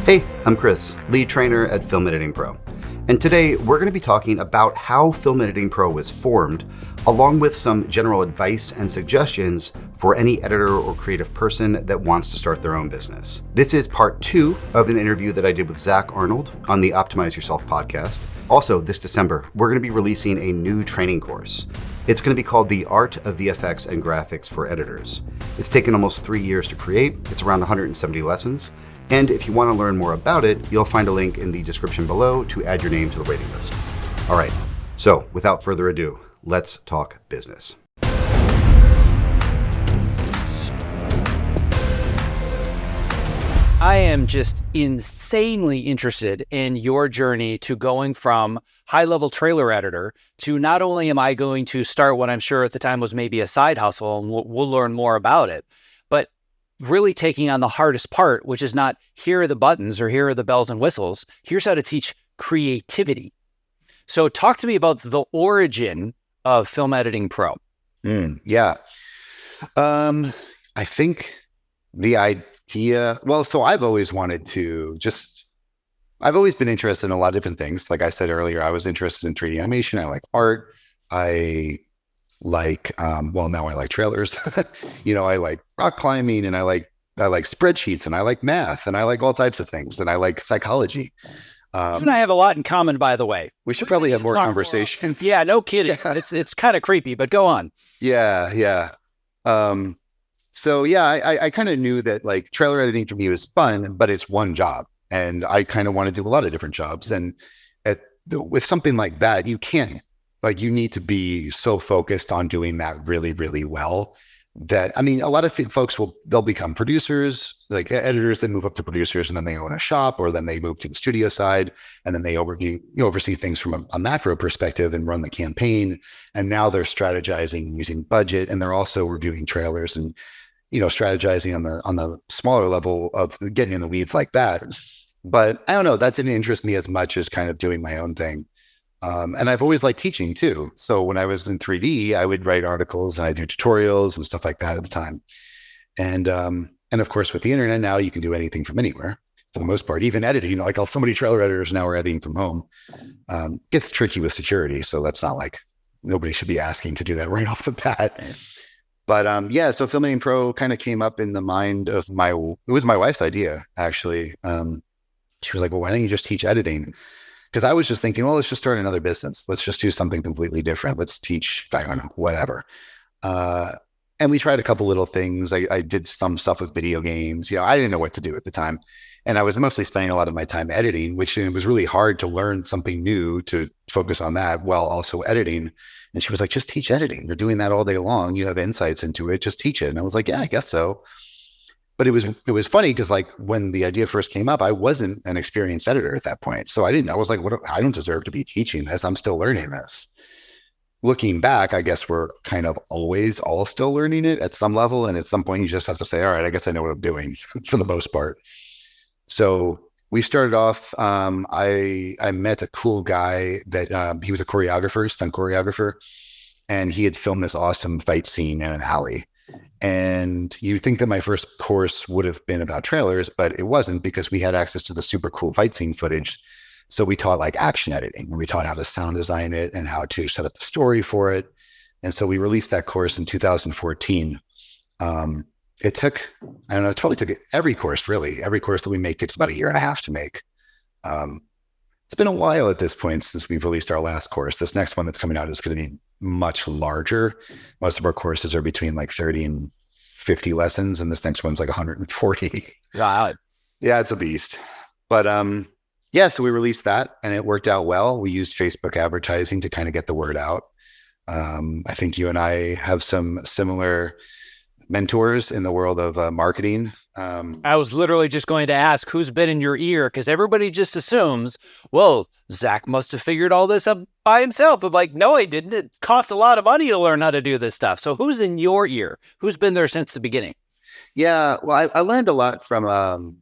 Hey, I'm Chris, lead trainer at Film Editing Pro. And today we're going to be talking about how Film Editing Pro was formed, along with some general advice and suggestions for any editor or creative person that wants to start their own business. This is part 2 of an interview that I did with Zach Arnold on the Optimize Yourself podcast. Also, this December, we're going to be releasing a new training course. It's going to be called The Art of VFX and Graphics for Editors. It's taken almost 3 years to create. It's around 170 lessons. And if you want to learn more about it, you'll find a link in the description below to add your name to the waiting list. All right, so without further ado, let's talk business. I am just insanely interested in your journey to going from high-level trailer editor to not only am I going to start what I'm sure at the time was maybe a side hustle, and we'll learn more about it, but really taking on the hardest part, which is not here are the buttons or here are the bells and whistles. Here's how to teach creativity. So talk to me about the origin of Film Editing Pro. I think the idea, so I've always wanted to I've always been interested in a lot of different things. Like I said earlier, I was interested in 3D animation. I like art. I like, now I like trailers. I like rock climbing, and I like spreadsheets, and I like math, and I like all types of things, and I like psychology. You and I have a lot in common, by the way. We should probably have more conversations. Yeah, no kidding. Yeah. It's kind of creepy, but go on. Yeah. I kind of knew that like trailer editing for me was fun, but it's one job, and I kind of want to do a lot of different jobs. And with something like that, you can't. Like, you need to be so focused on doing that really, really well that, a lot of folks they'll become producers, like editors that move up to producers, and then they own a shop, or then they move to the studio side, and then they oversee things from a macro perspective and run the campaign. And now they're strategizing using budget, and they're also reviewing trailers and, strategizing on the smaller level of getting in the weeds like that. But I don't know, that didn't interest me as much as kind of doing my own thing. And I've always liked teaching too. So when I was in 3D, I would write articles and I do tutorials and stuff like that at the time. And of course, with the internet now, you can do anything from anywhere for the most part, even editing. So many trailer editors now are editing from home. Gets tricky with security. So that's not like nobody should be asking to do that right off the bat. But so Film Editing Pro kind of came up in the mind of it was my wife's idea, actually. She was like, well, why don't you just teach editing? Because I was just thinking, well, let's just start another business. Let's just do something completely different. Let's teach, I don't know, whatever. And we tried a couple little things. I did some stuff with video games. I didn't know what to do at the time. And I was mostly spending a lot of my time editing, which it was really hard to learn something new to focus on that while also editing. And she was like, just teach editing. You're doing that all day long. You have insights into it. Just teach it. And I was like, yeah, I guess so. But it was funny because like when the idea first came up, I wasn't an experienced editor at that point. So I was like, I don't deserve to be teaching this. I'm still learning this. Looking back, I guess we're kind of always all still learning it at some level. And at some point you just have to say, all right, I guess I know what I'm doing for the most part. So we started off, I met a cool guy that he was a choreographer, stunt choreographer, and he had filmed this awesome fight scene in an alley. And you think that my first course would have been about trailers, but it wasn't, because we had access to the super cool fight scene footage. So we taught like action editing, and we taught how to sound design it and how to set up the story for it. And so we released that course in 2014. It took, I don't know, it probably took every course that we make takes about 1.5 years to make. It's been a while at this point since we've released our last course. This next one that's coming out is going to be much larger. Most of our courses are between like 30 and 50 lessons, and this next one's like 140. Wow. Yeah, it's a beast. But so we released that, and it worked out well. We used Facebook advertising to kind of get the word out. I think you and I have some similar mentors in the world of marketing. I was literally just going to ask who's been in your ear, because everybody just assumes, well, Zach must have figured all this up by himself. I'm like, no, he didn't. It cost a lot of money to learn how to do this stuff. So who's in your ear? Who's been there since the beginning? Yeah, well, I learned a lot from,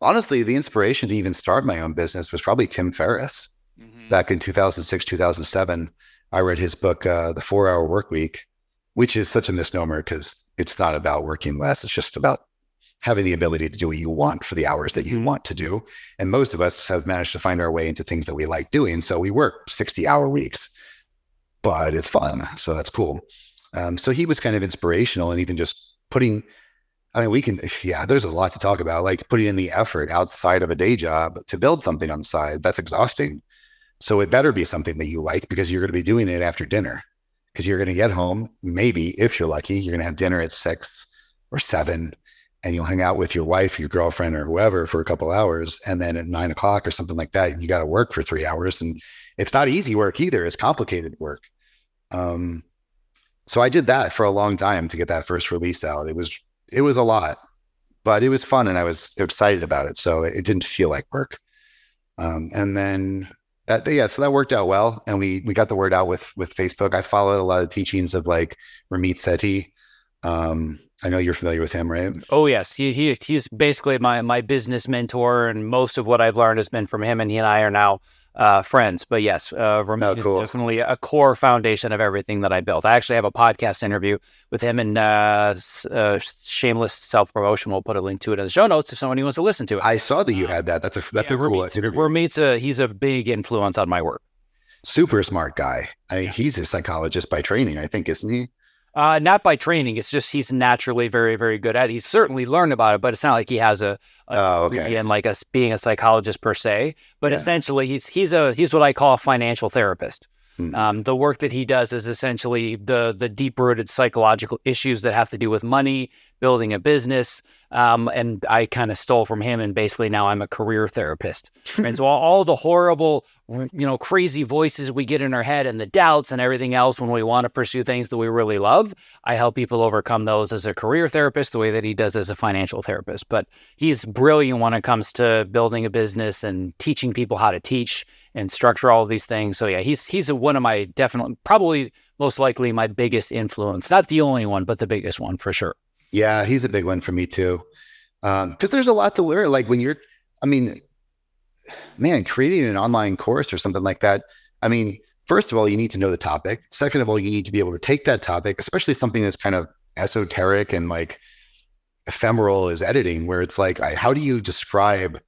honestly, the inspiration to even start my own business was probably Tim Ferriss. Back in 2006, 2007. I read his book, The 4-Hour Workweek, which is such a misnomer because it's not about working less. It's just about having the ability to do what you want for the hours that you want to do. And most of us have managed to find our way into things that we like doing. So we work 60-hour weeks, but it's fun. So that's cool. So he was kind of inspirational, and even just putting, there's a lot to talk about, like putting in the effort outside of a day job to build something on the side. That's exhausting. So it better be something that you like, because you're going to be doing it after dinner, because you're going to get home. Maybe if you're lucky, you're going to have dinner at 6 or 7, and you'll hang out with your wife, your girlfriend, or whoever for a couple hours. And then at 9 o'clock or something like that, you got to work for 3 hours. And it's not easy work either. It's complicated work. So I did that for a long time to get that first release out. It was a lot, but it was fun, and I was excited about it. So it didn't feel like work. And then so that worked out well. And we got the word out with Facebook. I followed a lot of teachings of like Ramit Sethi. I know you're familiar with him, right? Oh yes, he's basically my business mentor, and most of what I've learned has been from him. And he and I are now friends. But yes, Ramit is definitely a core foundation of everything that I built. I actually have a podcast interview with him, and shameless self-promotion. We'll put a link to it in the show notes if somebody wants to listen to it. I saw that you had that. That's a cool interview. Ramit's he's a big influence on my work. Super smart guy. He's a psychologist by training, I think, isn't he? Not by training. It's just he's naturally very, very good at it. He's certainly learned about it, but it's not like he has and like being a psychologist per se. But essentially, he's what I call a financial therapist. The work that he does is essentially the deep-rooted psychological issues that have to do with money, building a business, and I kind of stole from him, and basically now I'm a career therapist. And so all the horrible, crazy voices we get in our head and the doubts and everything else when we want to pursue things that we really love, I help people overcome those as a career therapist the way that he does as a financial therapist. But he's brilliant when it comes to building a business and teaching people how to teach and structure all of these things. So yeah, he's one of my probably most likely my biggest influence. Not the only one, but the biggest one for sure. Yeah, he's a big one for me too. Because there's a lot to learn. Like creating an online course or something like that. First of all, you need to know the topic. Second of all, you need to be able to take that topic, especially something that's kind of esoteric and like ephemeral as editing, where it's like, how do you describe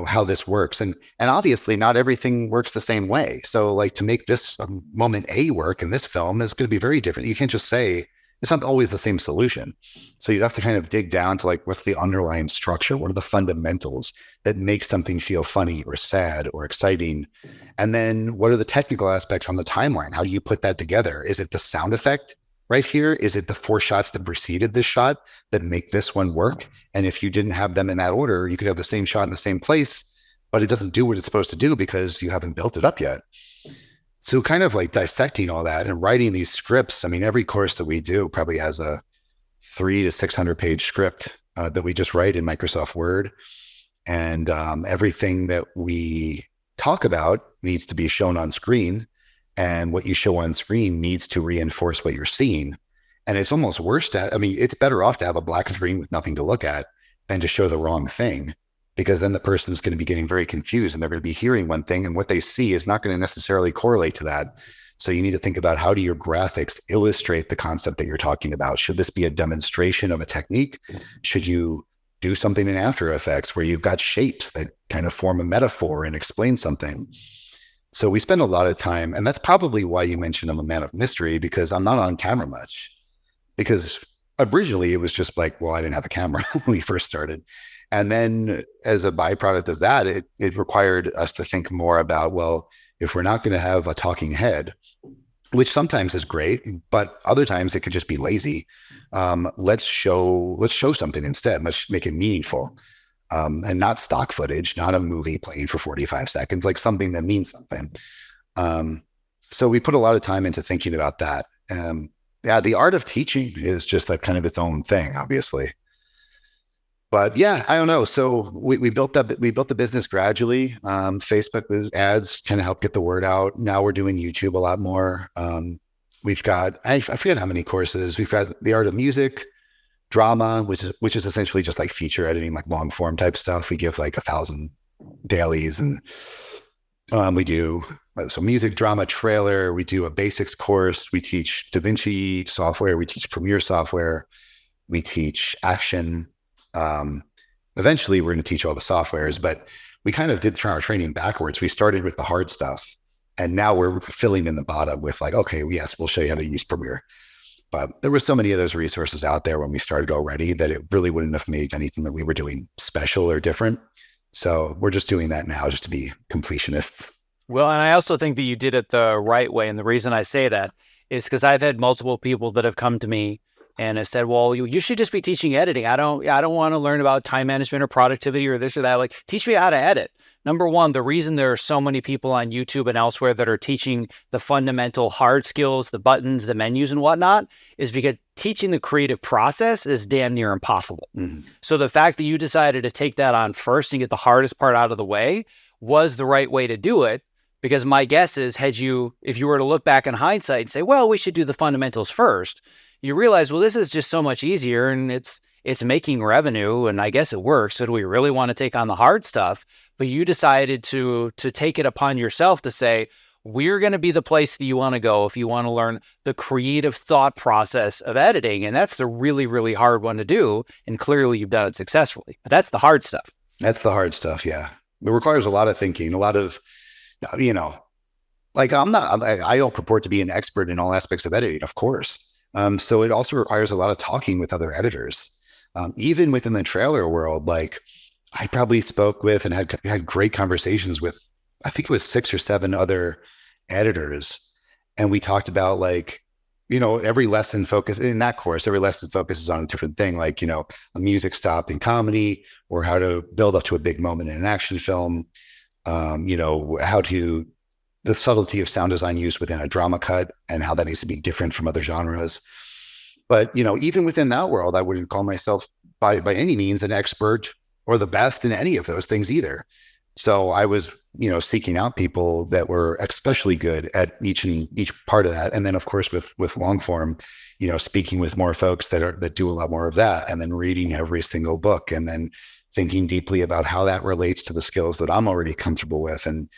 how this works? And obviously not everything works the same way. So like to make this moment A work in this film is going to be very different. You can't just say, it's not always the same solution. So you have to kind of dig down to like, what's the underlying structure? What are the fundamentals that make something feel funny or sad or exciting? And then what are the technical aspects on the timeline? How do you put that together? Is it the sound effect right here? Is it the 4 shots that preceded this shot that make this one work? And if you didn't have them in that order, you could have the same shot in the same place, but it doesn't do what it's supposed to do because you haven't built it up yet. So kind of like dissecting all that and writing these scripts. Every course that we do probably has a 300 to 600 page script that we just write in Microsoft Word. And everything that we talk about needs to be shown on screen. And what you show on screen needs to reinforce what you're seeing. And it's almost worse it's better off to have a black screen with nothing to look at than to show the wrong thing, because then the person's going to be getting very confused and they're going to be hearing one thing and what they see is not going to necessarily correlate to that. So you need to think about, how do your graphics illustrate the concept that you're talking about? Should this be a demonstration of a technique? Should you do something in After Effects where you've got shapes that kind of form a metaphor and explain something? So we spend a lot of time, and that's probably why you mentioned I'm a man of mystery, because I'm not on camera much. Because originally it was just like, well, I didn't have a camera when we first started. And then as a byproduct of that, it required us to think more about, well, if we're not going to have a talking head, which sometimes is great, but other times it could just be lazy. Let's show something instead. Let's make it meaningful, and not stock footage, not a movie playing for 45 seconds, like something that means something. So we put a lot of time into thinking about that. The art of teaching is just like kind of its own thing, obviously. But yeah, I don't know. So we built the business gradually. Facebook ads kind of help get the word out. Now we're doing YouTube a lot more. We've got, I forget how many courses. We've got the art of music, drama, which is essentially just like feature editing, like long form type stuff. We give like 1,000 dailies, and we do so music, drama, trailer. We do a basics course. We teach DaVinci software. We teach Premiere software. We teach action. Eventually, we're going to teach all the softwares, but we kind of did our training backwards. We started with the hard stuff, and now we're filling in the bottom with like, okay, yes, we'll show you how to use Premiere. But there were so many of those resources out there when we started already that it really wouldn't have made anything that we were doing special or different. So we're just doing that now just to be completionists. Well, and I also think that you did it the right way. And the reason I say that is because I've had multiple people that have come to me and have said, well, you should just be teaching editing. I don't want to learn about time management or productivity or this or that. Like, teach me how to edit. Number one, the reason there are so many people on YouTube and elsewhere that are teaching the fundamental hard skills, the buttons, the menus and whatnot, is because teaching the creative process is damn near impossible. Mm-hmm. So the fact that you decided to take that on first and get the hardest part out of the way was the right way to do it. Because my guess is, if you were to look back in hindsight and say, well, we should do the fundamentals first, you realize, well, this is just so much easier and it's making revenue and I guess it works. So do we really want to take on the hard stuff? But you decided to take it upon yourself to say, we're going to be the place that you want to go if you want to learn the creative thought process of editing. And that's the really, really hard one to do. And clearly you've done it successfully. But that's the hard stuff. That's the hard stuff, yeah. It requires a lot of thinking, a lot of, like I don't purport to be an expert in all aspects of editing, of course. So it also requires a lot of talking with other editors. Even within the trailer world, like I probably spoke with and had great conversations with, I think it was 6 or 7 other editors. And we talked about every lesson in that course, every lesson focuses on a different thing, like, a music stop in comedy or how to build up to a big moment in an action film. The subtlety of sound design used within a drama cut and how that needs to be different from other genres. But, even within that world, I wouldn't call myself by any means an expert or the best in any of those things either. So I was, seeking out people that were especially good at each part of that. And then of course, with long form, speaking with more folks that do a lot more of that, and then reading every single book and then thinking deeply about how that relates to the skills that I'm already comfortable with and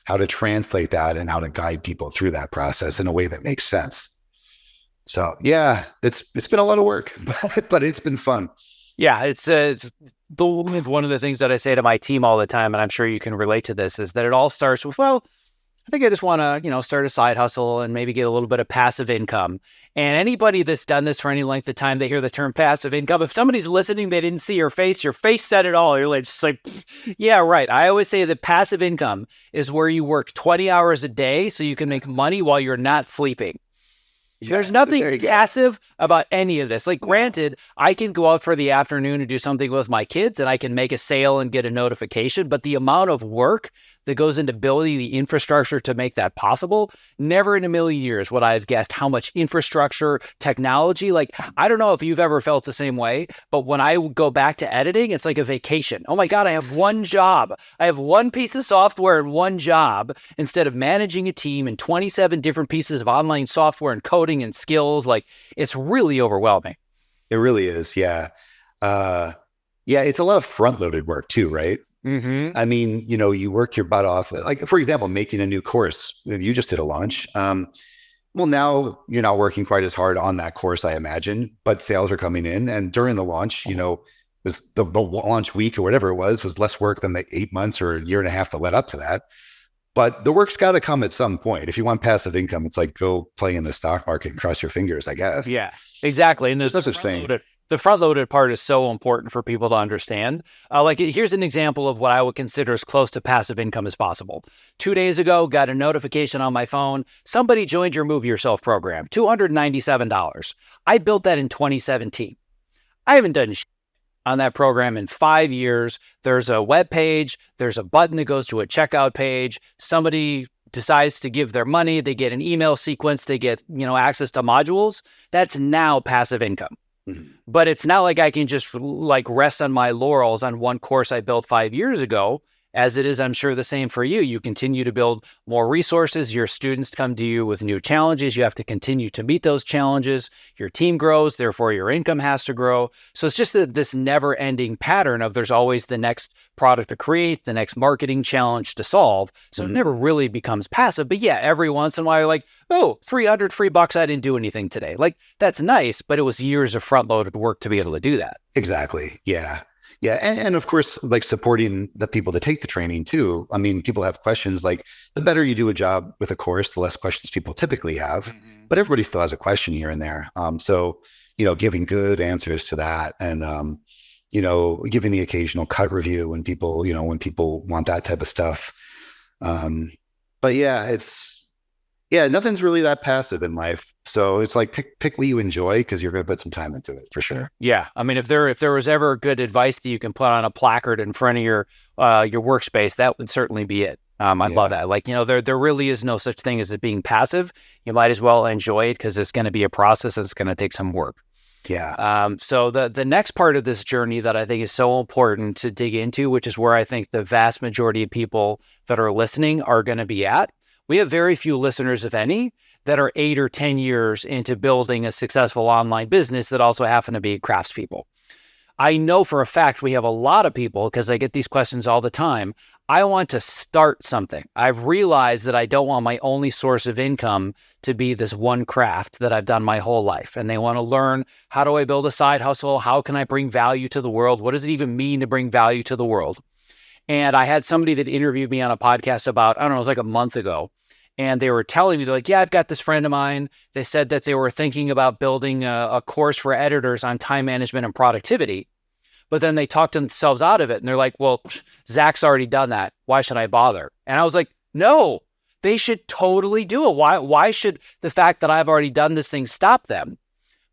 how to translate that and how to guide people through that process in a way that makes sense. So yeah, it's been a lot of work, but it's been fun. Yeah, it's one of the things that I say to my team all the time, and I'm sure you can relate to this, is that it all starts with, well, I think I just want to, start a side hustle and maybe get a little bit of passive income. And anybody that's done this for any length of time, they hear the term passive income. If somebody's listening, they didn't see your face said it all. You're just like, yeah, right. I always say that passive income is where you work 20 hours a day so you can make money while you're not sleeping. Yes, there's nothing passive about any of this. Like, granted, I can go out for the afternoon and do something with my kids and I can make a sale and get a notification, but the amount of work that goes into building the infrastructure to make that possible, never in a million years would I have guessed how much infrastructure, technology, like, I don't know if you've ever felt the same way, but when I go back to editing, it's like a vacation. Oh my God, I have one job. I have one piece of software and one job instead of managing a team and 27 different pieces of online software and coding and skills. Like, it's really overwhelming. It really is. Yeah. It's a lot of front-loaded work too, right? Mm-hmm. I mean, you work your butt off. Like, for example, making a new course. You just did a launch. Well, now you're not working quite as hard on that course, I imagine, but sales are coming in. And during the launch, was the launch week or whatever it was less work than the 8 months or a year and a half that led up to that. But the work's got to come at some point. If you want passive income, it's like go play in the stock market and cross your fingers, I guess. Yeah, exactly. And there's no such thing. The front-loaded part is so important for people to understand. Here's an example of what I would consider as close to passive income as possible. 2 days ago, got a notification on my phone. Somebody joined your Move Yourself program, $297. I built that in 2017. I haven't done shit on that program in 5 years. There's a web page. There's a button that goes to a checkout page. Somebody decides to give their money. They get an email sequence. They get, access to modules. That's now passive income. Mm-hmm. But it's not like I can just rest on my laurels on one course I built 5 years ago. as it is, I'm sure, the same for you. You continue to build more resources. Your students come to you with new challenges. You have to continue to meet those challenges. Your team grows, therefore your income has to grow. So it's just this never-ending pattern of there's always the next product to create, the next marketing challenge to solve. So it never really becomes passive. But yeah, every once in a while you're like, oh, 300 free bucks, I didn't do anything today. Like, that's nice, but it was years of front-loaded work to be able to do that. Exactly. Yeah. Yeah. And of course, like supporting the people that take the training too. I mean, people have questions. Like, the better you do a job with a course, the less questions people typically have, but everybody still has a question here and there. So, giving good answers to that, and, giving the occasional cut review when people want that type of stuff. But yeah, nothing's really that passive in life. So it's like pick what you enjoy, because you're going to put some time into it for sure. Yeah, I mean, if there was ever good advice that you can put on a placard in front of your workspace, that would certainly be it. I love that. Like, there really is no such thing as it being passive. You might as well enjoy it, because it's going to be a process. It's going to take some work. Yeah. So the next part of this journey that I think is so important to dig into, which is where I think the vast majority of people that are listening are going to be at. We have very few listeners, if any, that are 8 or 10 years into building a successful online business that also happen to be craftspeople. I know for a fact we have a lot of people, because I get these questions all the time. I want to start something. I've realized that I don't want my only source of income to be this one craft that I've done my whole life. And they want to learn, how do I build a side hustle? How can I bring value to the world? What does it even mean to bring value to the world? And I had somebody that interviewed me on a podcast about, I don't know, it was like a month ago. And they were telling me, they're like, yeah, I've got this friend of mine. They said that they were thinking about building a course for editors on time management and productivity. But then they talked themselves out of it. And they're like, well, Zach's already done that. Why should I bother? And I was like, no, they should totally do it. Why should the fact that I've already done this thing stop them?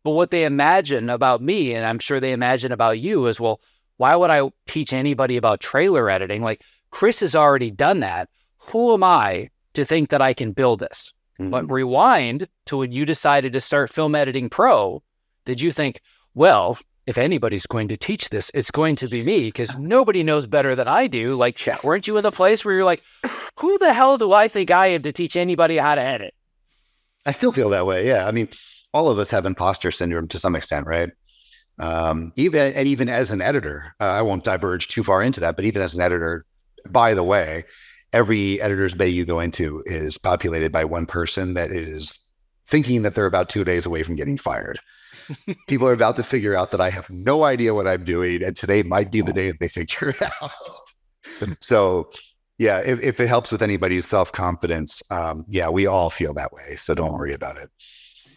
But what they imagine about me, and I'm sure they imagine about you, is, well, why would I teach anybody about trailer editing? Like, Chris has already done that. Who am I to think that I can build this? But rewind to when you decided to start Film Editing Pro. Did you think, well, if anybody's going to teach this, it's going to be me, because nobody knows better than I do? Like, weren't you in the place where you're like, who the hell do I think I am to teach anybody how to edit? I still feel that way. Yeah. I mean, all of us have imposter syndrome to some extent, right? Even as an editor, I won't diverge too far into that, but even as an editor, by the way, every editor's bay you go into is populated by one person that is thinking that they're about 2 days away from getting fired. People are about to figure out that I have no idea what I'm doing, and today might be the day that they figure it out. So yeah, if it helps with anybody's self-confidence, yeah, we all feel that way. So don't worry about it.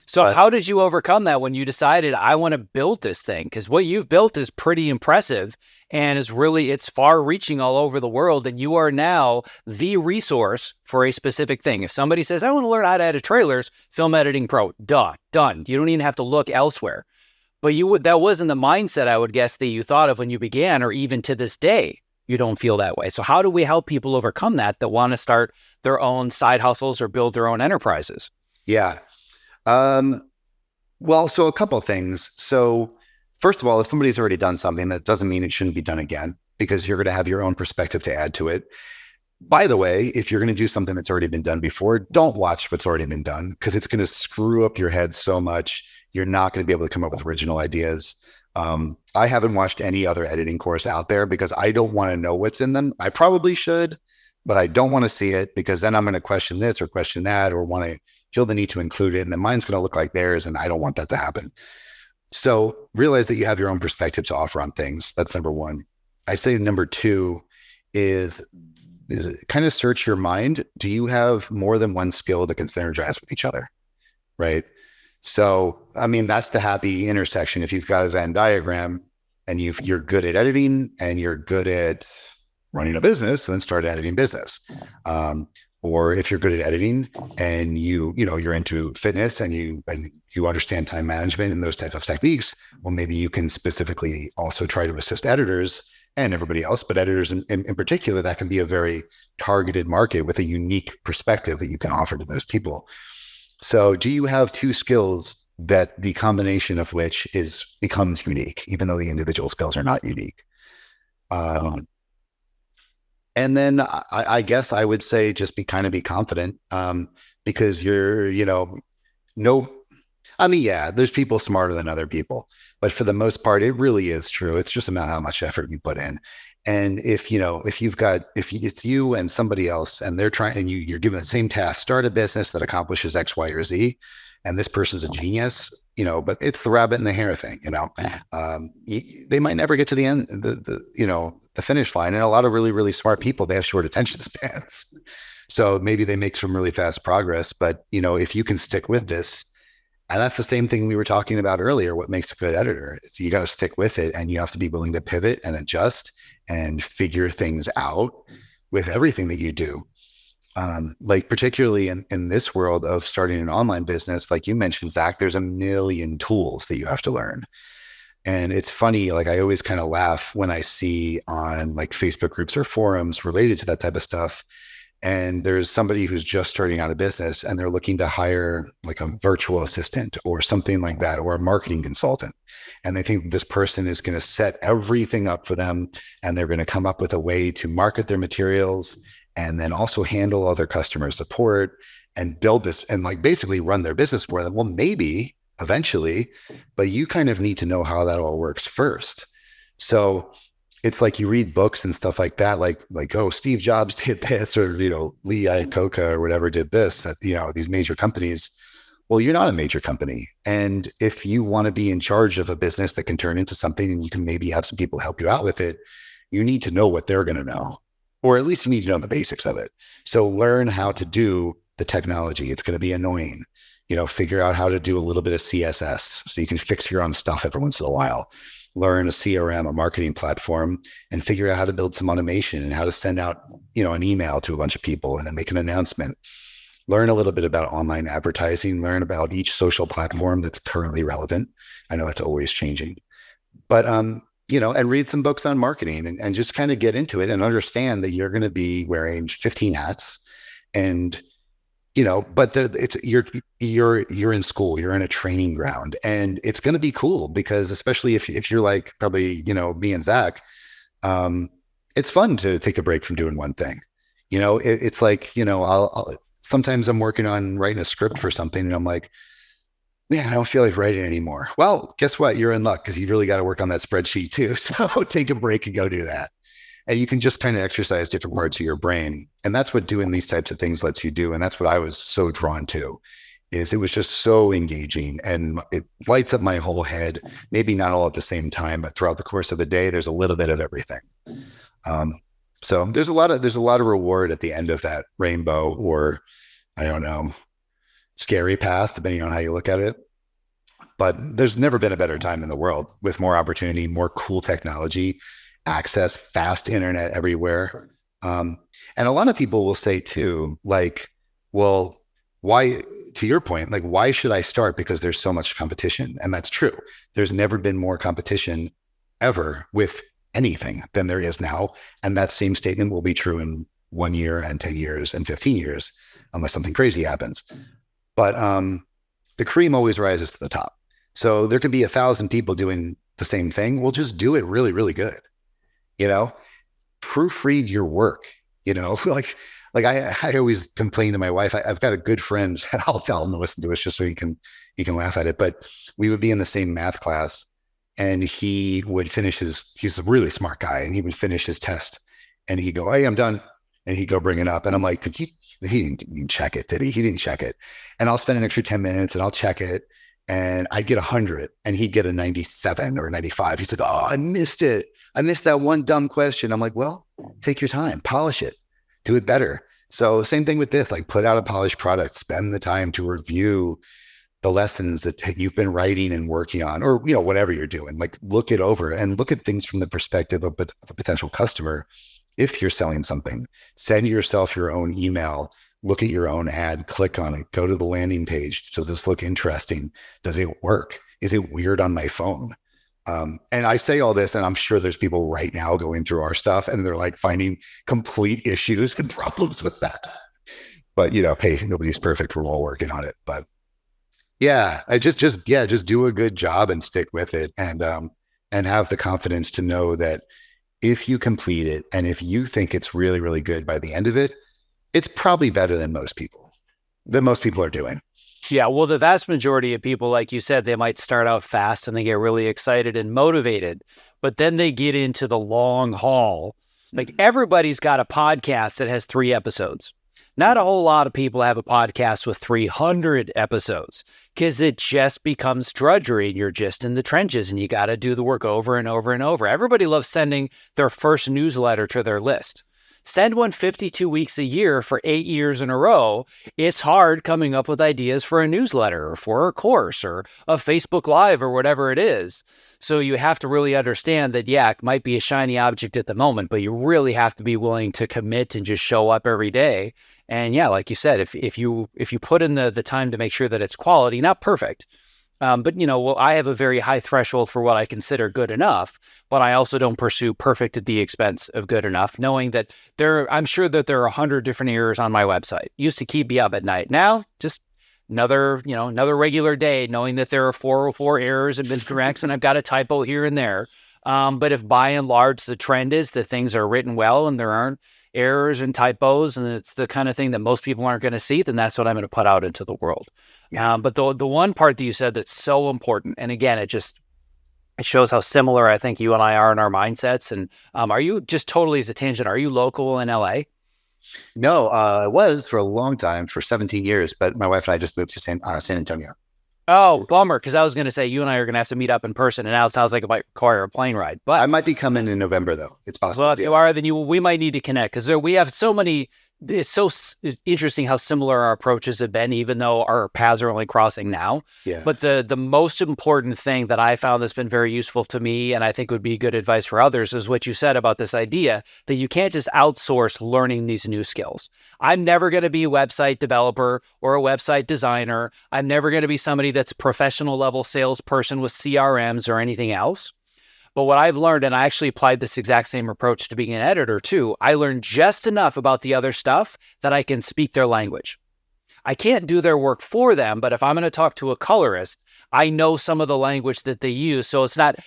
So how did you overcome that when you decided, I want to build this thing? Because what you've built is pretty impressive, and it's far reaching all over the world. And you are now the resource for a specific thing. If somebody says, I want to learn how to edit trailers, Film Editing Pro, done. You don't even have to look elsewhere. But that wasn't the mindset, I would guess, that you thought of when you began, or even to this day, you don't feel that way. So how do we help people overcome that want to start their own side hustles or build their own enterprises? Yeah. Well, so a couple of things. So first of all, if somebody's already done something, that doesn't mean it shouldn't be done again, because you're going to have your own perspective to add to it. By the way, if you're going to do something that's already been done before, don't watch what's already been done, because it's going to screw up your head so much. You're not going to be able to come up with original ideas. I haven't watched any other editing course out there, because I don't want to know what's in them. I probably should, but I don't want to see it, because then I'm going to question this or question that, or want to feel the need to include it, and then mine's going to look like theirs, and I don't want that to happen. So realize that you have your own perspective to offer on things. That's number one. I'd say number two is kind of search your mind. Do you have more than one skill that can synergize with each other? Right? So, I mean, that's the happy intersection. If you've got a Venn diagram and you're good at editing and you're good at running a business, then start editing business. Or if you're good at editing and you're into fitness and you understand time management and those types of techniques, well, maybe you can specifically also try to assist editors and everybody else, but editors in particular, that can be a very targeted market with a unique perspective that you can offer to those people. So do you have two skills that the combination of which becomes unique, even though the individual skills are not unique? And then I guess I would say just be confident, because you're, no, I mean, yeah, there's people smarter than other people, but for the most part, it really is true. It's just about how much effort you put in. And if it's you and somebody else and they're trying and you're given the same task, start a business that accomplishes X, Y, or Z, and this person's a genius, but it's the rabbit and the hare thing, they might never get to the end, the finish line. And a lot of really, really smart people, they have short attention spans. So maybe they make some really fast progress, but if you can stick with this, and that's the same thing we were talking about earlier. What makes a good editor is you got to stick with it, and you have to be willing to pivot and adjust and figure things out with everything that you do. Like particularly in this world of starting an online business, like you mentioned, Zach, there's a million tools that you have to learn. And it's funny, like I always kind of laugh when I see on like Facebook groups or forums related to that type of stuff, and there's somebody who's just starting out a business and they're looking to hire like a virtual assistant or something like that, or a marketing consultant. And they think this person is going to set everything up for them, and they're going to come up with a way to market their materials and then also handle all their customer support and build this and like basically run their business for them. Well, maybe eventually, but you kind of need to know how that all works first. So it's like you read books and stuff like that, like, oh, Steve Jobs did this, or, Lee Iacocca or whatever did this at, these major companies. Well, you're not a major company. And if you want to be in charge of a business that can turn into something and you can maybe have some people help you out with it, you need to know what they're going to know, or at least you need to know the basics of it. So learn how to do the technology. It's going to be annoying. Figure out how to do a little bit of CSS so you can fix your own stuff every once in a while. Learn a CRM, a marketing platform, and figure out how to build some automation and how to send out, an email to a bunch of people and then make an announcement. Learn a little bit about online advertising, learn about each social platform that's currently relevant. I know that's always changing, but, and read some books on marketing and just kind of get into it and understand that you're going to be wearing 15 hats and, but you're in school, you're in a training ground, and it's going to be cool because especially if you're like probably, me and Zach, it's fun to take a break from doing one thing. It's like, I'll sometimes I'm working on writing a script for something and I'm like, man, I don't feel like writing anymore. Well, guess what? You're in luck because you've really got to work on that spreadsheet too. So take a break and go do that. And you can just kind of exercise different parts of your brain. And that's what doing these types of things lets you do. And that's what I was so drawn to, is it was just so engaging and it lights up my whole head, maybe not all at the same time, but throughout the course of the day, there's a little bit of everything. So there's a lot of reward at the end of that rainbow, or I don't know, scary path, depending on how you look at it. But there's never been a better time in the world with more opportunity, more cool technology, access, fast internet everywhere. And a lot of people will say too, like, well, why, to your point, like, why should I start? Because there's so much competition. And that's true. There's never been more competition ever with anything than there is now. And that same statement will be true in 1 year and 10 years and 15 years, unless something crazy happens. But the cream always rises to the top. So there could be 1,000 people doing the same thing. We'll just do it really, really good. Proofread your work, like I always complain to my wife. I've got a good friend and I'll tell him to listen to us just so he can laugh at it. But we would be in the same math class and he would finish he's a really smart guy, and he would finish his test and he'd go, "Hey, I'm done." And he'd go bring it up. And I'm like, he didn't check it, did he? He didn't check it. And I'll spend an extra 10 minutes and I'll check it. And I'd get 100 and he'd get a 97 or a 95. He's like, "Oh, I missed it. I missed that one dumb question." I'm like, well, take your time, polish it, do it better. So same thing with this, like put out a polished product, spend the time to review the lessons that you've been writing and working on, or, whatever you're doing, like look it over and look at things from the perspective of a potential customer. If you're selling something, send yourself your own email, look at your own ad, click on it, go to the landing page. Does this look interesting? Does it work? Is it weird on my phone? And I say all this, and I'm sure there's people right now going through our stuff and they're like finding complete issues and problems with that. But, hey, nobody's perfect. We're all working on it. But yeah, I just do a good job and stick with it, and have the confidence to know that if you complete it and if you think it's really, really good by the end of it, it's probably better than most people are doing. Yeah, well, the vast majority of people, like you said, they might start out fast and they get really excited and motivated, but then they get into the long haul. Like everybody's got a podcast that has 3 episodes. Not a whole lot of people have a podcast with 300 episodes because it just becomes drudgery and you're just in the trenches and you got to do the work over and over and over. Everybody loves sending their first newsletter to their list. Send one 52 weeks a year for 8 years in a row. It's hard coming up with ideas for a newsletter or for a course or a Facebook Live or whatever it is. So you have to really understand that, yeah, it might be a shiny object at the moment, but you really have to be willing to commit and just show up every day. And yeah, like you said, if you put in the time to make sure that it's quality, not perfect, but I have a very high threshold for what I consider good enough, but I also don't pursue perfect at the expense of good enough, knowing that I'm sure that there are 100 different errors on my website. Used to keep me up at night. Now, just another regular day, knowing that there are 404 errors and misdirects, and I've got a typo here and there. But if by and large the trend is that things are written well and there aren't errors and typos, and it's the kind of thing that most people aren't going to see, then that's what I'm going to put out into the world. But the one part that you said that's so important, and again, it shows how similar I think you and I are in our mindsets. And are you, just totally as a tangent, are you local in LA? No, I was for a long time, for 17 years, but my wife and I just moved to San Antonio. Oh, bummer, because I was going to say you and I are going to have to meet up in person, and now it sounds like it might require a plane ride. But I might be coming in November, though. It's possible. Well, if you are, then we might need to connect, because we have so many. It's so interesting how similar our approaches have been, even though our paths are only crossing now. Yeah. But the most important thing that I found that's been very useful to me, and I think would be good advice for others, is what you said about this idea that you can't just outsource learning these new skills. I'm never going to be a website developer or a website designer. I'm never going to be somebody that's a professional level salesperson with CRMs or anything else. But what I've learned, and I actually applied this exact same approach to being an editor too, I learned just enough about the other stuff that I can speak their language. I can't do their work for them, but if I'm going to talk to a colorist, I know some of the language that they use. So it's not,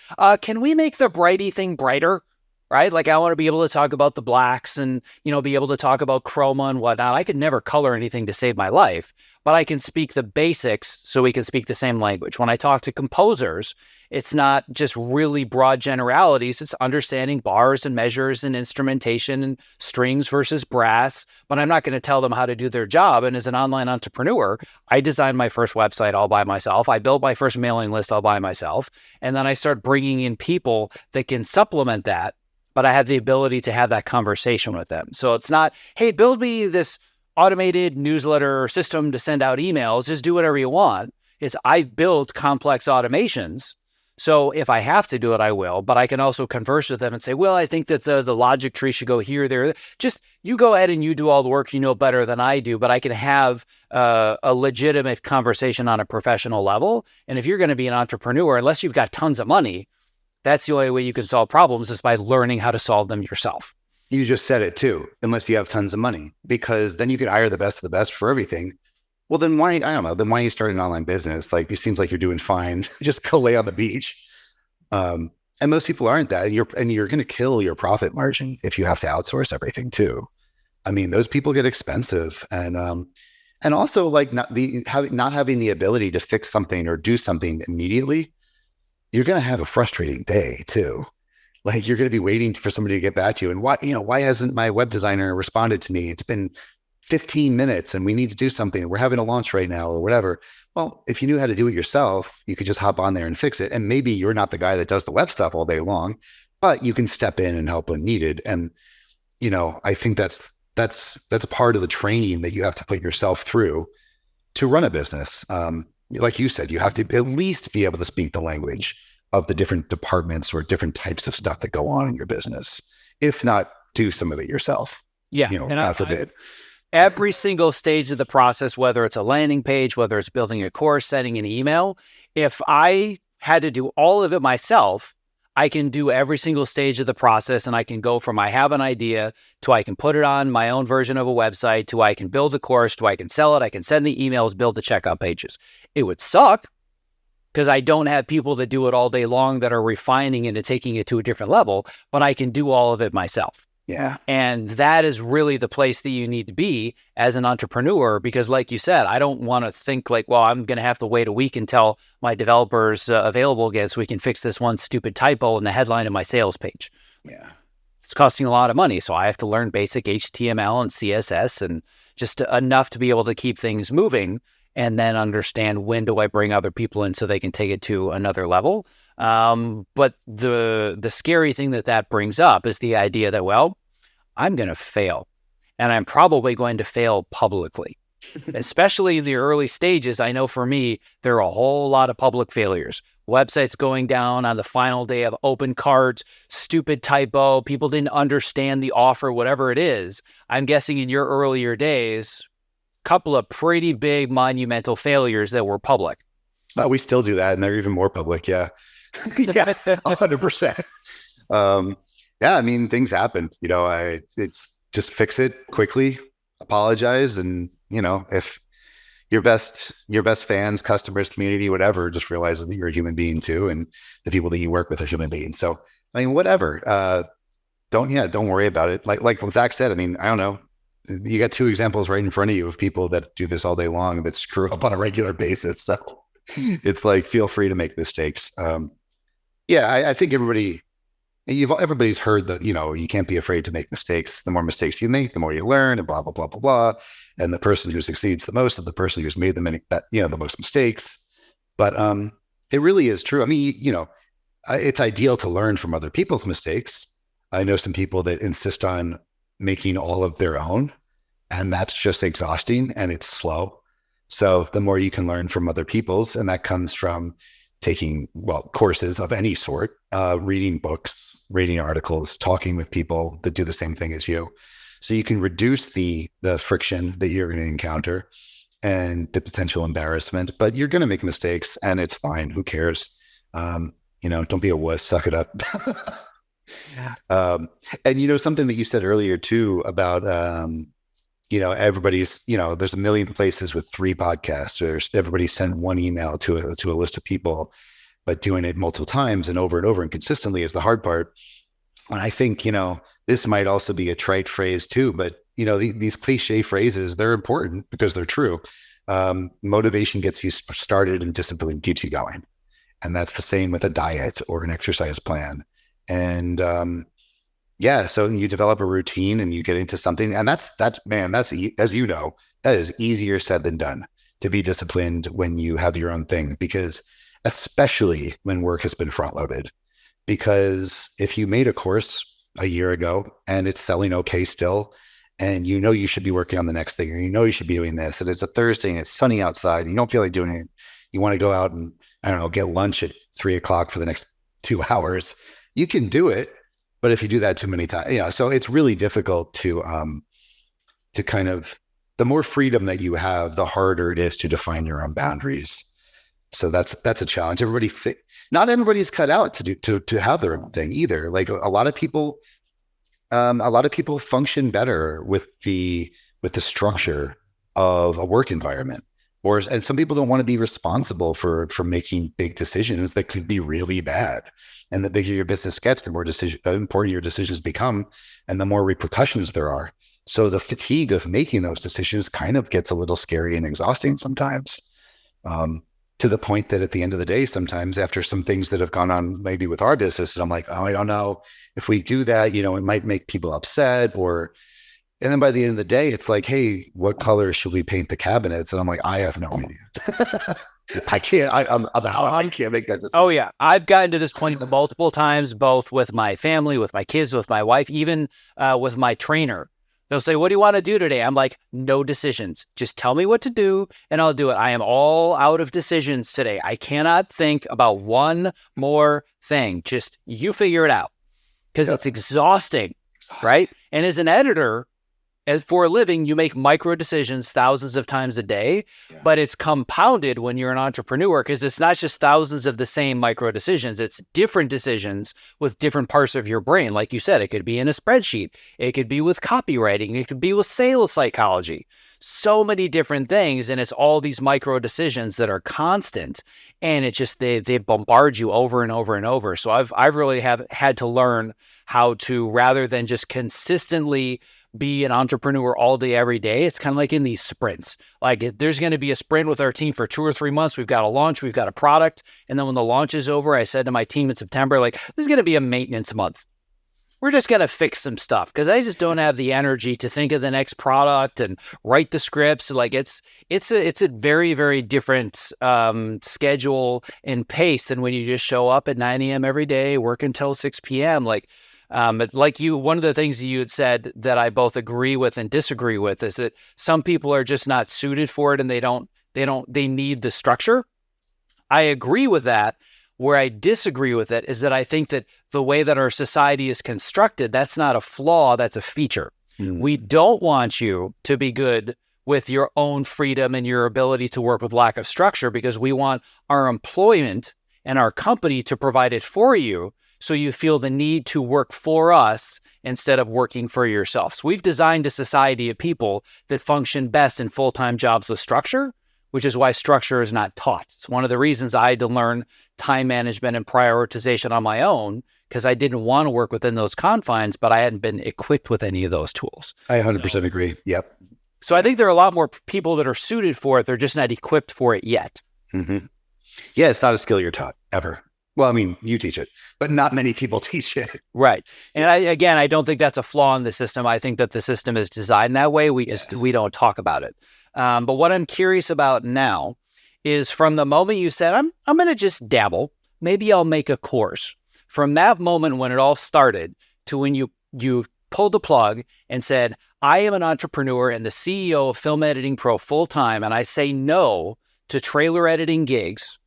can we make the brighty thing brighter? Right? Like I want to be able to talk about the blacks and, be able to talk about chroma and whatnot. I could never color anything to save my life, but I can speak the basics so we can speak the same language. When I talk to composers, it's not just really broad generalities. It's understanding bars and measures and instrumentation and strings versus brass, but I'm not going to tell them how to do their job. And as an online entrepreneur, I designed my first website all by myself. I built my first mailing list all by myself. And then I start bringing in people that can supplement that, but I have the ability to have that conversation with them. So it's not, hey, build me this automated newsletter system to send out emails, just do whatever you want. It's I build complex automations. So if I have to do it, I will, but I can also converse with them and say, well, I think that the logic tree should go here, there. Just you go ahead and you do all the work, you know better than I do, but I can have a legitimate conversation on a professional level. And if you're going to be an entrepreneur, unless you've got tons of money, that's the only way you can solve problems is by learning how to solve them yourself. You just said it too, unless you have tons of money, because then you could hire the best of the best for everything. Well, then why don't you start an online business? Like, it seems like you're doing fine. Just go lay on the beach. And most people aren't that. You're going to kill your profit margin if you have to outsource everything too. I mean, those people get expensive, and also like not having the ability to fix something or do something immediately. You're going to have a frustrating day too. Like, you're going to be waiting for somebody to get back to you. And why hasn't my web designer responded to me? It's been 15 minutes and we need to do something. We're having a launch right now or whatever. Well, if you knew how to do it yourself, you could just hop on there and fix it. And maybe you're not the guy that does the web stuff all day long, but you can step in and help when needed. And, I think that's part of the training that you have to put yourself through to run a business. Like you said, you have to at least be able to speak the language of the different departments or different types of stuff that go on in your business. If not, do some of it yourself. Yeah. God forbid. Every single stage of the process, whether it's a landing page, whether it's building a course, sending an email, if I had to do all of it myself, I can do every single stage of the process, and I can go from I have an idea to I can put it on my own version of a website to I can build a course to I can sell it, I can send the emails, build the checkout pages. It would suck because I don't have people that do it all day long that are refining it and taking it to a different level, but I can do all of it myself. Yeah. And that is really the place that you need to be as an entrepreneur, because like you said, I don't want to think like, well, I'm going to have to wait a week until my developer's available again so we can fix this one stupid typo in the headline of my sales page. Yeah. It's costing a lot of money. So I have to learn basic HTML and CSS and just enough to be able to keep things moving, and then understand when do I bring other people in so they can take it to another level. But the scary thing that brings up is the idea that, well, I'm going to fail, and I'm probably going to fail publicly, especially in the early stages. I know for me, there are a whole lot of public failures. Websites going down on the final day of open cards, stupid typo, people didn't understand the offer, whatever it is. I'm guessing in your earlier days, a couple of pretty big monumental failures that were public. We still do that, and they're even more public. Yeah. Yeah, 100%. Yeah, I mean, things happen. It's just fix it quickly, apologize, and if your best fans, customers, community, whatever, just realizes that you're a human being too, and the people that you work with are human beings. So, I mean, whatever. Don't worry about it. Like Zach said, I mean, I don't know. You got 2 examples right in front of you of people that do this all day long that screw up on a regular basis. So it's like, feel free to make mistakes. I think everybody's heard that, you can't be afraid to make mistakes. The more mistakes you make, the more you learn, and blah, blah, blah, blah, blah. And the person who succeeds the most is the person who's made the most mistakes. But it really is true. I mean, it's ideal to learn from other people's mistakes. I know some people that insist on making all of their own, and that's just exhausting and it's slow. So the more you can learn from other people's, and that comes from taking, courses of any sort, reading books, reading articles, talking with people that do the same thing as you. So you can reduce the friction that you're going to encounter and the potential embarrassment, but you're going to make mistakes and it's fine. Who cares? Don't be a wuss, suck it up. And something that you said earlier too about, everybody's, there's a million places with 3 podcasts, or everybody sent 1 email to a list of people, but doing it multiple times and over and consistently is the hard part. And I think, this might also be a trite phrase too, but these cliche phrases, they're important because they're true. Motivation gets you started and discipline keeps you going. And that's the same with a diet or an exercise plan. And, so you develop a routine and you get into something, and that's as you know, that is easier said than done, to be disciplined when you have your own thing, because especially when work has been front loaded, because if you made a course a year ago and it's selling okay still, and you should be working on the next thing, or you should be doing this, and it's a Thursday and it's sunny outside and you don't feel like doing it, you want to go out and, I don't know, get lunch at 3:00 for the next 2 hours, you can do it. But if you do that too many times, so it's really difficult to kind of, the more freedom that you have, the harder it is to define your own boundaries. So that's a challenge. Not everybody's cut out to have their own thing either. Like a lot of people function better with the structure of a work environment, and some people don't want to be responsible for making big decisions that could be really bad. And the bigger your business gets, the more important your decisions become, and the more repercussions there are. So the fatigue of making those decisions kind of gets a little scary and exhausting sometimes, to the point that at the end of the day, sometimes after some things that have gone on maybe with our business, and I'm like, oh, I don't know if we do that, it might make people upset, and then by the end of the day, it's like, hey, what color should we paint the cabinets? And I'm like, I have no idea. I can't make that decision. Oh yeah. I've gotten to this point multiple times, both with my family, with my kids, with my wife, even with my trainer. They'll say, what do you want to do today? I'm like, no decisions. Just tell me what to do and I'll do it. I am all out of decisions today. I cannot think about one more thing. Just you figure it out, because it's exhausting, right? And as an editor, for a living, you make micro decisions thousands of times a day, but it's compounded when you're an entrepreneur, because it's not just thousands of the same micro decisions. It's different decisions with different parts of your brain. Like you said, it could be in a spreadsheet. It could be with copywriting. It could be with sales psychology. so many different things, and it's all these micro decisions that are constant, and it just they bombard you over and over and over. So I've really have had to learn how to, rather than just consistently be an entrepreneur all day, every day, it's kind of like in these sprints. Like there's going to be a sprint with our team for 2 or 3 months. We've got a launch, we've got a product. And then when the launch is over, I said to my team in September, like, this is going to be a maintenance month. We're just going to fix some stuff because I just don't have the energy to think of the next product and write the scripts. Like it's a very, very different schedule and pace than when you just show up at 9 a.m. every day, work until 6 p.m. Like one of the things you had said that I both agree with and disagree with is that some people are just not suited for it and they need the structure. I agree with that. Where I disagree with it is that I think that the way that our society is constructed, that's not a flaw, that's a feature. We don't want you to be good with your own freedom and your ability to work with lack of structure, because we want our employment and our company to provide it for you, so you feel the need to work for us instead of working for yourself. So we've designed a society of people that function best in full-time jobs with structure, which is why structure is not taught. It's one of the reasons I had to learn time management and prioritization on my own, because I didn't want to work within those confines, but I hadn't been equipped with any of those tools. I 100% agree. Yep. So I think there are a lot more people that are suited for it. They're just not equipped for it yet. Mm-hmm. Yeah, it's not a skill you're taught ever. Well, I mean, you teach it, but not many people teach it. Right. And I don't think that's a flaw in the system. I think that the system is designed that way. We don't talk about it. But what I'm curious about now is, from the moment you said, I'm going to just dabble, maybe I'll make a course. From that moment when it all started to when you pulled the plug and said, I am an entrepreneur and the CEO of Film Editing Pro full-time, and I say no to trailer editing gigs,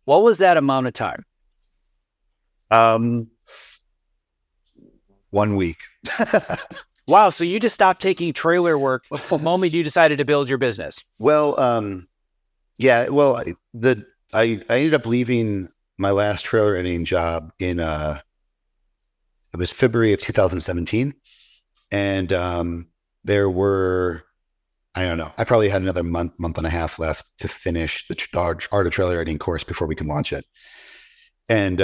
what was that amount of time? 1 week. Wow. So you just stopped taking trailer work the moment you decided to build your business. Well, yeah. Well, I ended up leaving my last trailer editing job in it was February of 2017, and there were, I don't know, I probably had another month and a half left to finish the Art of Trailer Editing course before we can launch it. And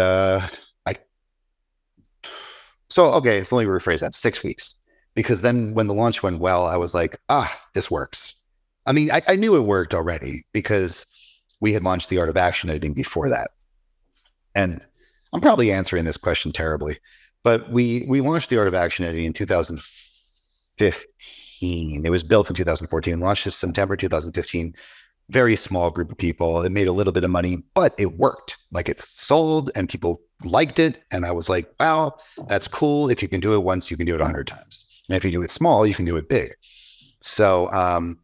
so let me rephrase that, 6 weeks. Because then when the launch went well, I was like, this works. I mean, I knew it worked already because we had launched the Art of Action Editing before that. And I'm probably answering this question terribly, but we launched the Art of Action Editing in 2015. It was built in 2014, launched in September 2015. Very small group of people. It made a little bit of money, but it worked. Like, it sold and people liked it. And I was like, wow, that's cool. If you can do it once, you can do it 100 times. And if you do it small, you can do it big. So,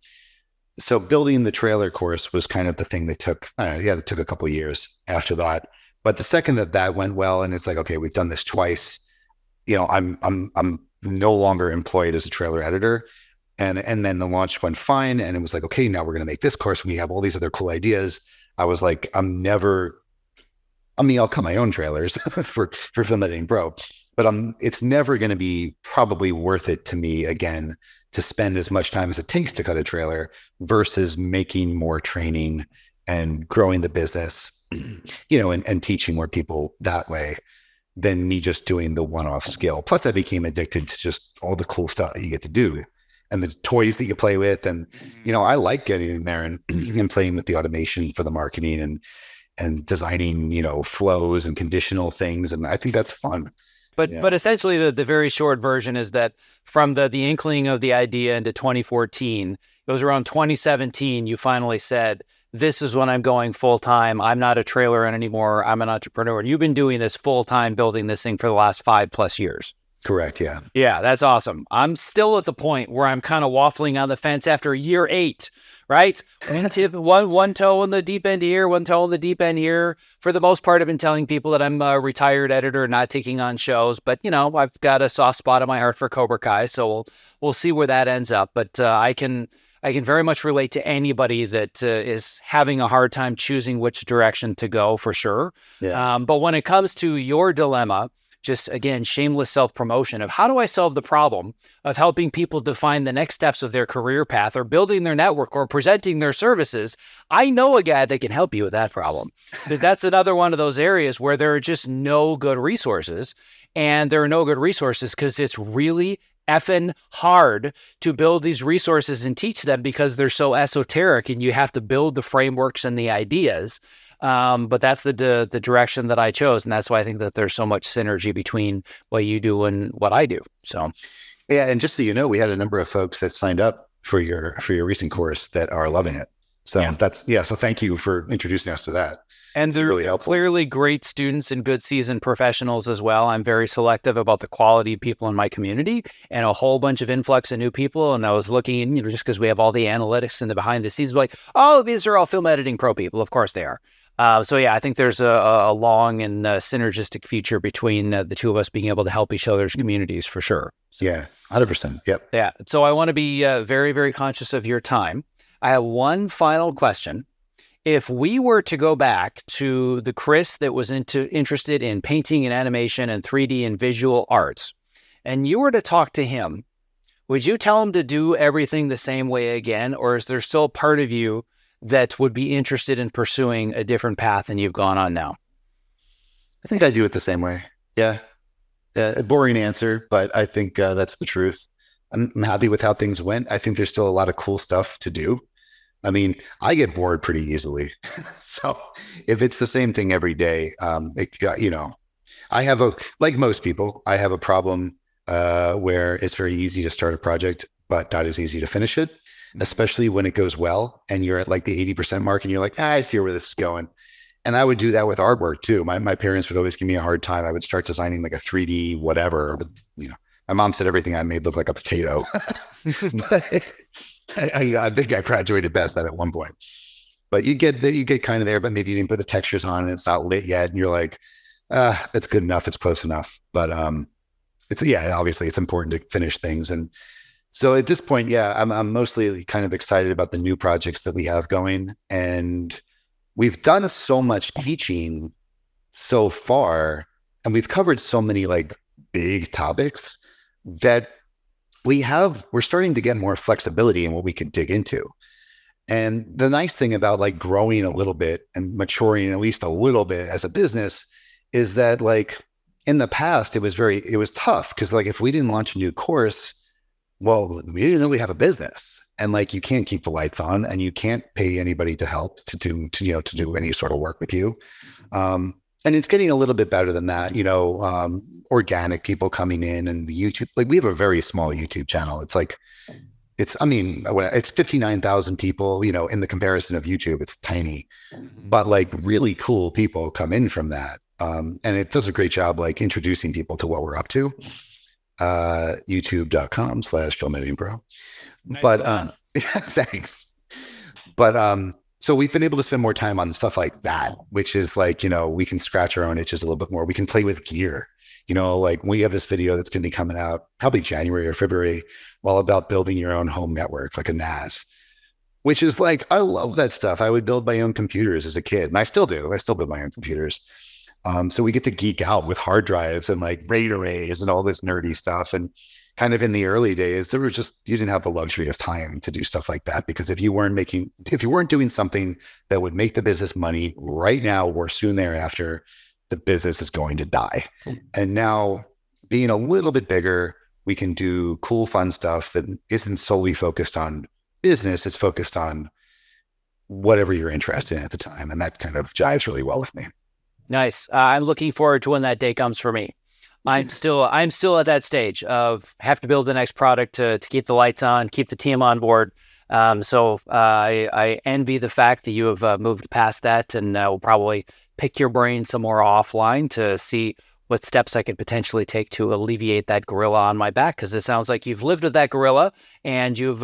so building the trailer course was kind of the thing that took, it took a couple of years after that. But the second that went well, and it's like, okay, we've done this twice, I'm no longer employed as a trailer editor. And then the launch went fine. And it was like, okay, now we're going to make this course. We have all these other cool ideas. I was like, I'll cut my own trailers for Film Editing Pro, but it's never going to be probably worth it to me again to spend as much time as it takes to cut a trailer versus making more training and growing the business, and teaching more people that way than me just doing the one-off skill. Plus, I became addicted to just all the cool stuff that you get to do and the toys that you play with. And, I like getting in there and playing with the automation for the marketing and designing, flows and conditional things. And I think that's fun. But essentially the very short version is that from the inkling of the idea into 2014, it was around 2017, you finally said, this is when I'm going full time. I'm not a trailer anymore. I'm an entrepreneur. And you've been doing this full time, building this thing for the last 5+ years. Correct. Yeah. Yeah, that's awesome. I'm still at the point where I'm kind of waffling on the fence after year 8, right? One toe in the deep end here, one toe in the deep end here. For the most part, I've been telling people that I'm a retired editor, not taking on shows. But, I've got a soft spot in my heart for Cobra Kai, so we'll see where that ends up. But I can very much relate to anybody that is having a hard time choosing which direction to go, for sure. Yeah. But when it comes to your dilemma, just, again, shameless self-promotion of how do I solve the problem of helping people define the next steps of their career path or building their network or presenting their services. I know a guy that can help you with that problem, because that's another one of those areas where there are just no good resources. And there are no good resources because it's really effing hard to build these resources and teach them because they're so esoteric and you have to build the frameworks and the ideas. But that's the direction that I chose. And that's why I think that there's so much synergy between what you do and what I do. So, yeah. And just so you know, we had a number of folks that signed up for your recent course that are loving it. So so thank you for introducing us to that. And they're really clearly great students and good seasoned professionals as well. I'm very selective about the quality of people in my community and a whole bunch of influx of new people. And I was looking, just because we have all the analytics and the behind the scenes, like, oh, these are all Film Editing Pro people. Of course they are. I think there's a long and synergistic future between the two of us being able to help each other's communities for sure. So, yeah, 100%. Yep. Yeah. So I want to be very, very conscious of your time. I have one final question. If we were to go back to the Chris that was interested in painting and animation and 3D and visual arts, and you were to talk to him, would you tell him to do everything the same way again? Or is there still part of you that would be interested in pursuing a different path than you've gone on now? I think I do it the same way. Yeah. A boring answer, but I think that's the truth. I'm happy with how things went. I think there's still a lot of cool stuff to do. I mean, I get bored pretty easily. So if it's the same thing every day, I have like most people, I have a problem where it's very easy to start a project, but not as easy to finish it, especially when it goes well and you're at like the 80% mark and you're like, I see where this is going. And I would do that with artwork too. My parents would always give me a hard time. I would start designing like a 3D whatever, but my mom said everything I made looked like a potato. But I think I graduated best at one point, but you get kind of there, but maybe you didn't put the textures on and it's not lit yet. And you're like, it's good enough. It's close enough. But obviously it's important to finish things. And so at this point, I'm mostly kind of excited about the new projects that we have going. And we've done so much teaching so far, and we've covered so many like big topics that we're starting to get more flexibility in what we can dig into. And the nice thing about like growing a little bit and maturing at least a little bit as a business is that like in the past, it was tough because like if we didn't launch a new course, well, we didn't really have a business. And like you can't keep the lights on and you can't pay anybody to help to do any sort of work with you. And it's getting a little bit better than that, organic people coming in and the YouTube, like we have a very small YouTube channel. It's 59,000 people, in the comparison of YouTube, it's tiny, but like really cool people come in from that. And it does a great job, like introducing people to what we're up to. YouTube.com/Film Editing Pro. Nice. But, thanks. But, so we've been able to spend more time on stuff like that, which is like, we can scratch our own itches a little bit more. We can play with gear, like we have this video that's going to be coming out probably January or February, all about building your own home network, like a NAS, which is like, I love that stuff. I would build my own computers as a kid, and I still do. I still build my own computers. So we get to geek out with hard drives and like RAID arrays and all this nerdy stuff. And kind of in the early days, you didn't have the luxury of time to do stuff like that, because if you weren't doing something that would make the business money right now or soon thereafter, the business is going to die. And now being a little bit bigger, we can do cool, fun stuff that isn't solely focused on business. It's focused on whatever you're interested in at the time. And that kind of jives really well with me. Nice. I'm looking forward to when that day comes for me. I'm still at that stage of have to build the next product to keep the lights on, keep the team on board. So I envy the fact that you have moved past that, and we'll probably pick your brain some more offline to see what steps I could potentially take to alleviate that gorilla on my back, because it sounds like you've lived with that gorilla and you've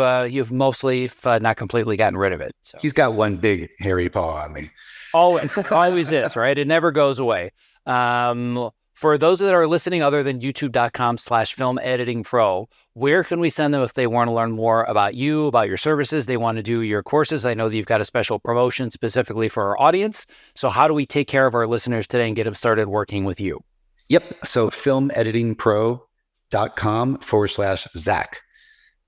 mostly not completely gotten rid of it. So. He's got one big hairy paw on me. Always is, right? It never goes away. For those that are listening other than youtube.com/Film Editing Pro, where can we send them if they want to learn more about you, about your services, they want to do your courses? I know that you've got a special promotion specifically for our audience. So how do we take care of our listeners today and get them started working with you? Yep. So filmeditingpro.com/Zach.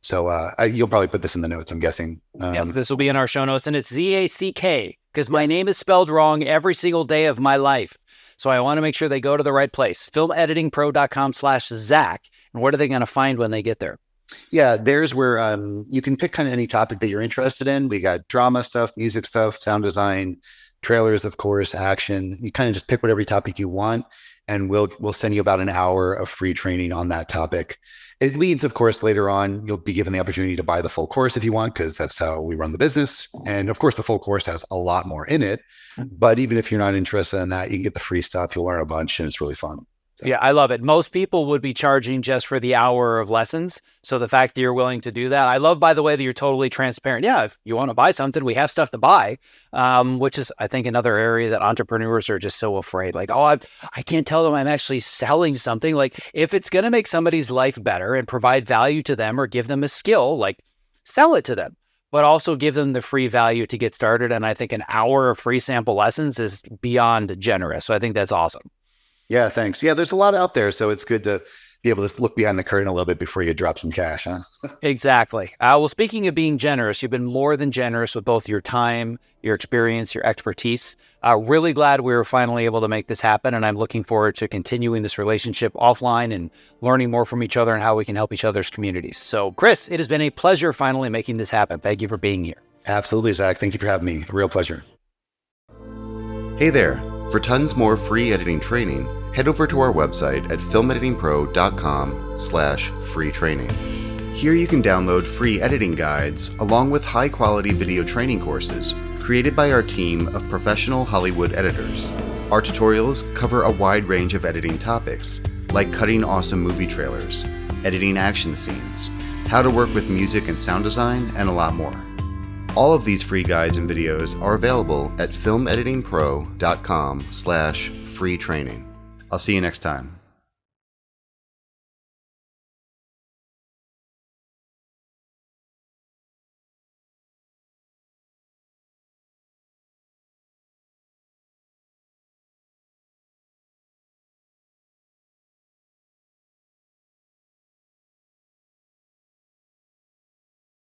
So you'll probably put this in the notes, I'm guessing. Yes, this will be in our show notes, and it's ZACK because my name is spelled wrong every single day of my life. So I want to make sure they go to the right place. filmeditingpro.com/Zach. And what are they going to find when they get there? Yeah, there's where you can pick kind of any topic that you're interested in. We got drama stuff, music stuff, sound design, trailers, of course, action. You kind of just pick whatever topic you want, and we'll send you about an hour of free training on that topic. It leads, of course, later on, you'll be given the opportunity to buy the full course if you want, because that's how we run the business. And of course, the full course has a lot more in it. But even if you're not interested in that, you can get the free stuff. You'll learn a bunch, and it's really fun. So. Yeah, I love it. Most people would be charging just for the hour of lessons. So the fact that you're willing to do that, I love, by the way, that you're totally transparent. Yeah, if you want to buy something, we have stuff to buy, which is, I think, another area that entrepreneurs are just so afraid. Like, oh, I can't tell them I'm actually selling something. Like, if it's going to make somebody's life better and provide value to them or give them a skill, like, sell it to them, but also give them the free value to get started. And I think an hour of free sample lessons is beyond generous. So I think that's awesome. Yeah, thanks. Yeah, there's a lot out there, so it's good to be able to look behind the curtain a little bit before you drop some cash, huh? Exactly. Well, speaking of being generous, you've been more than generous with both your time, your experience, your expertise. Really glad we were finally able to make this happen, and I'm looking forward to continuing this relationship offline and learning more from each other and how we can help each other's communities. So, Chris, it has been a pleasure finally making this happen. Thank you for being here. Absolutely, Zach. Thank you for having me. A real pleasure. Hey there. For tons more free editing training, head over to our website at filmeditingpro.com/free training. Here you can download free editing guides along with high-quality video training courses created by our team of professional Hollywood editors. Our tutorials cover a wide range of editing topics, like cutting awesome movie trailers, editing action scenes, how to work with music and sound design, and a lot more. All of these free guides and videos are available at filmeditingpro.com/free training. I'll see you next time.